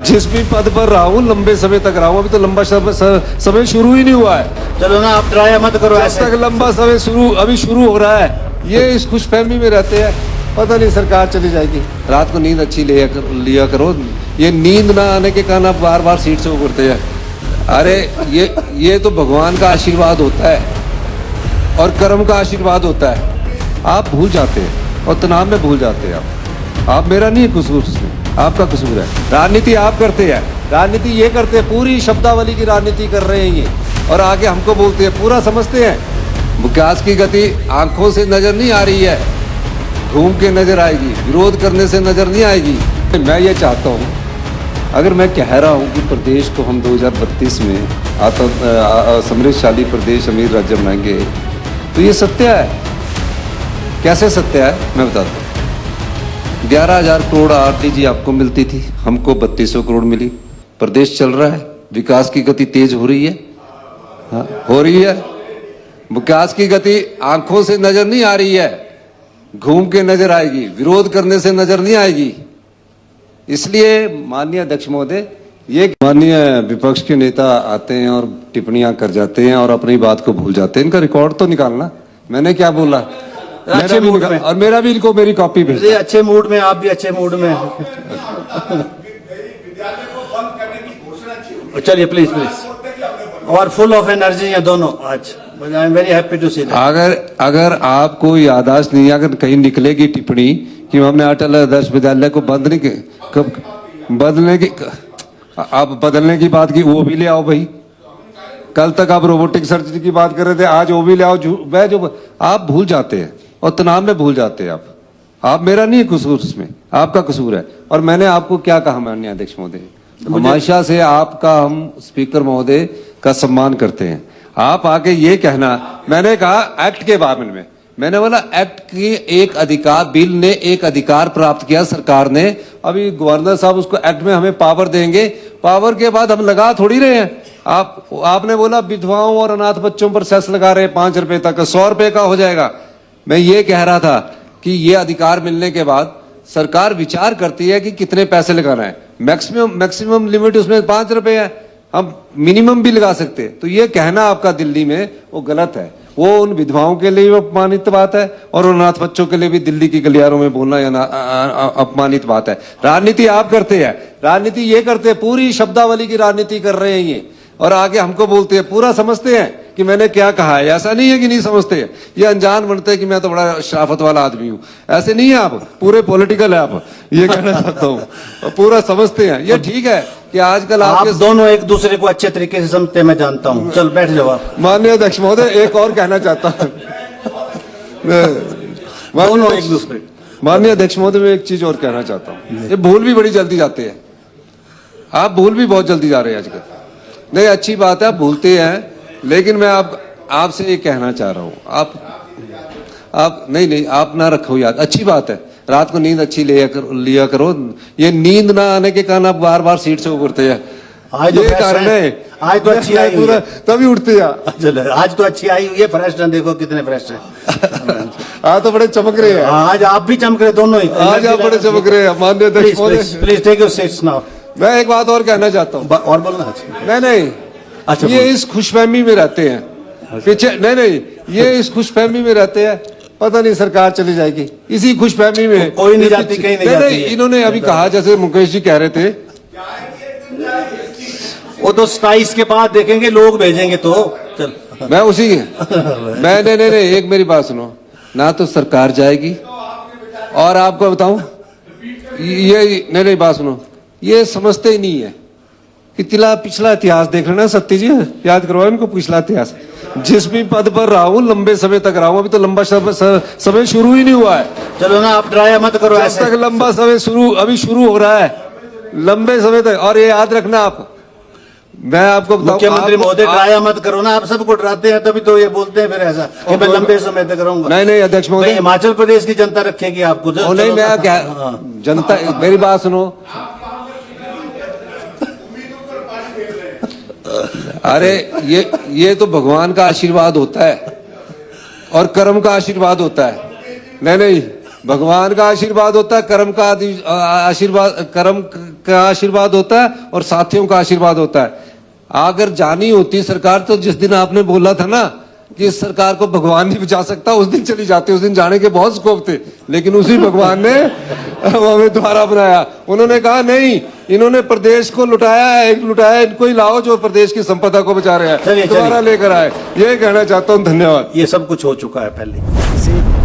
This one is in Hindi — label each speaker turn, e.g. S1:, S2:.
S1: जिस भी पद पर रहा हूँ लंबे समय तक रहा हूँ, अभी तो लंबा समय शुरू ही नहीं हुआ है।
S2: चलो ना, आप डराया मत करो
S1: जब
S2: ऐसे।
S1: तक लंबा समय अभी शुरू हो रहा है, ये इस खुशफहमी में रहते हैं, पता नहीं सरकार चली जाएगी। रात को नींद अच्छी लिया करो। ये नींद ना आने के कारण आप बार बार सीट से उतरते हैं। अरे ये तो भगवान का आशीर्वाद होता है और कर्म का आशीर्वाद होता है। आप भूल जाते हैं और तनाव में भूल जाते हैं। आप मेरा नहीं है कसूर, उसमें आपका कसूर है। राजनीति आप करते हैं, राजनीति ये करते हैं, पूरी शब्दावली की राजनीति कर रहे हैं ये, और आगे हमको बोलते हैं। पूरा समझते हैं। विकास की गति आंखों से नजर नहीं आ रही है, घूम के नजर आएगी। विरोध करने से नजर नहीं आएगी। मैं ये चाहता हूँ, अगर मैं कह रहा हूँ कि प्रदेश को हम 2032 में समृद्धशाली प्रदेश अमीर राज्य बनाएंगे, तो ये सत्य है। कैसे सत्य है मैं बताता हूँ। 11,000 करोड़ आरटीजी आपको मिलती थी, हमको 3200 करोड़ मिली। प्रदेश चल रहा है, विकास की गति तेज हो रही है। हाँ, हो रही है। विकास की गति आंखों से नजर नहीं आ रही है, घूम के नजर आएगी। विरोध करने से नजर नहीं आएगी। इसलिए माननीय अध्यक्ष महोदय, ये माननीय विपक्ष के नेता आते हैं और टिप्पणियां कर जाते हैं और अपनी बात को भूल जाते हैं। इनका रिकॉर्ड तो निकालना, मैंने क्या बोला।
S2: अच्छे मूड में,
S1: और मेरा भी इनको मेरी कॉपी भेज।
S2: अच्छे मूड में, आप भी अच्छे मूड में। चलिए प्लीज प्लीज, और फुल ऑफ एनर्जी है दोनों आज। I am very happy to see that.
S1: अगर आपको याददाश्त नहीं, अगर कहीं निकलेगी टिप्पणी कि हमने अटल आदर्श विद्यालय को बंद नहीं कब बदलने की, आप बदलने की बात की, वो भी ले आओ भाई। कल तक आप रोबोटिक सर्जरी की बात कर रहे थे, आज वो भी ले आओ। वह जो आप भूल जाते हैं और तनाव में भूल जाते हैं। आप मेरा नहीं है कसूर, उसमें आपका कसूर है। और मैंने आपको क्या कहा माननीय अध्यक्ष महोदय, हमेशा से आपका हम स्पीकर महोदय का सम्मान करते हैं। आप आके ये कहना, मैंने कहा एक्ट के बारे में, मैंने बोला एक्ट की एक अधिकार, बिल ने एक अधिकार प्राप्त किया सरकार ने। अभी गवर्नर साहब उसको एक्ट में हमें पावर देंगे, पावर के बाद हम लगा थोड़ी रहे हैं। आपने बोला विधवाओं और अनाथ बच्चों पर सेस लगा रहे 5 रुपए तक, 100 रुपए का हो जाएगा। मैं ये कह रहा था कि ये अधिकार मिलने के बाद सरकार विचार करती है कि कितने पैसे लगाना है। मैक्सिमम लिमिट उसमें 5 रुपए है, हम मिनिमम भी लगा सकते हैं। तो ये कहना आपका दिल्ली में वो गलत है। वो उन विधवाओं के लिए अपमानित बात है और अनाथ बच्चों के लिए भी दिल्ली की गलियारों में बोलना या अपमानित बात है। राजनीति आप करते हैं, राजनीति ये करते हैं, पूरी शब्दावली की राजनीति कर रहे हैं ये, और आगे हमको बोलते हैं। पूरा समझते हैं कि मैंने क्या कहा है। ऐसा नहीं है कि नहीं समझते हैं, ये अनजान बनते हैं कि मैं तो बड़ा शराफत वाला आदमी हूं। ऐसे नहीं है, आप पूरे पॉलिटिकल है। आप ये कहना चाहता हूँ, पूरा समझते हैं। ये ठीक है कि आजकल
S2: आप दोनों एक दूसरे को अच्छे तरीके से समझते हैं, मैं जानता हूँ। चल बैठ जाओ आप।
S1: माननीय अध्यक्ष महोदय, एक और कहना चाहता हूँ।
S2: दोनों एक दूसरे,
S1: माननीय अध्यक्ष महोदय, मैं एक चीज और कहना चाहता हूँ। ये भूल भी बड़ी जल्दी जाते हैं, आप भूल भी बहुत जल्दी जा रहे हैं आजकल। नहीं, अच्छी बात है, आप भूलते हैं, लेकिन मैं आपसे ये कहना चाह रहा हूँ, आप नहीं आप ना रखो याद। अच्छी बात है, रात को नींद अच्छी लिया करो। ये नींद ना आने के कारण आप बार बार सीट से उतरते हैं।
S2: आज
S1: ये कारण है।
S2: आज तो अच्छी आई हुई है,
S1: तभी उठते हैं।
S2: आज तो अच्छी आई हुई है। फ्रेश है, देखो कितने फ्रेश है।
S1: आज तो बड़े चमक रहे हैं।
S2: आज आप भी चमक रहे, दोनों ही।
S1: आज आप बड़े चमक रहे हैं माननीय अध्यक्ष महोदय।
S2: Please take your seats now.
S1: मैं एक बात और कहना चाहता हूँ।
S2: और बोलना।
S1: नहीं,
S2: अच्छा,
S1: ये इस खुशफहमी में रहते हैं पीछे। नहीं, ये इस खुशफहमी में रहते हैं, पता नहीं सरकार चली जाएगी। इसी खुशफहमी में
S2: कोई नहीं जाती, कहीं नहीं जाती।
S1: इन्होंने अभी कहा, जैसे मुकेश जी कह रहे थे,
S2: वो तो 27 के बाद देखेंगे, लोग भेजेंगे तो। चल
S1: मैं उसी मैं नहीं, एक मेरी बात सुनो ना, तो सरकार जाएगी। और आपको बताऊं, ये नहीं बात सुनो, ये समझते ही नहीं है कि पिछला इतिहास देख लेना। सत्य जी याद करवाओ इनको पिछला इतिहास। जिस भी पद पर रहा हूँ लंबे समय तक रहा हूँ, अभी तो लंबा समय शुरू ही नहीं हुआ है।
S2: चलो ना, आप डराया मत करो
S1: ऐसे। जब तक लंबा समय अभी शुरू हो रहा है, लंबे समय तक। और ये याद रखना आप, मैं आपको बताऊं,
S2: मुख्यमंत्री महोदय, डराया मत करो ना। आप सबको डराते हैं, तभी तो ये बोलते हैं फिर ऐसा कि मैं लंबे समय तक रहूंगा।
S1: नहीं अध्यक्ष महोदय,
S2: हिमाचल प्रदेश की जनता रखेगी आपको।
S1: नहीं, मैं क्या जनता, मेरी बात सुनो। अरे ये तो भगवान का आशीर्वाद होता है और कर्म का आशीर्वाद होता है। नहीं, भगवान का आशीर्वाद होता है, कर्म का आशीर्वाद, कर्म का आशीर्वाद होता है और साथियों का आशीर्वाद होता है। अगर जानी होती सरकार तो जिस दिन आपने बोला था ना कि इस सरकार को भगवान नहीं बचा सकता, उस दिन चली जाती। उस दिन जाने के बहुत स्कोप थे, लेकिन उसी भगवान ने हमें दोबारा बनाया। उन्होंने कहा नहीं, इन्होंने प्रदेश को लुटाया है, इनको ही लाओ जो प्रदेश की संपदा को बचा रहे हैं,
S2: चलिए,
S1: दोबारा लेकर आए। ये कहना चाहता हूँ। धन्यवाद।
S2: ये सब कुछ हो चुका है पहले।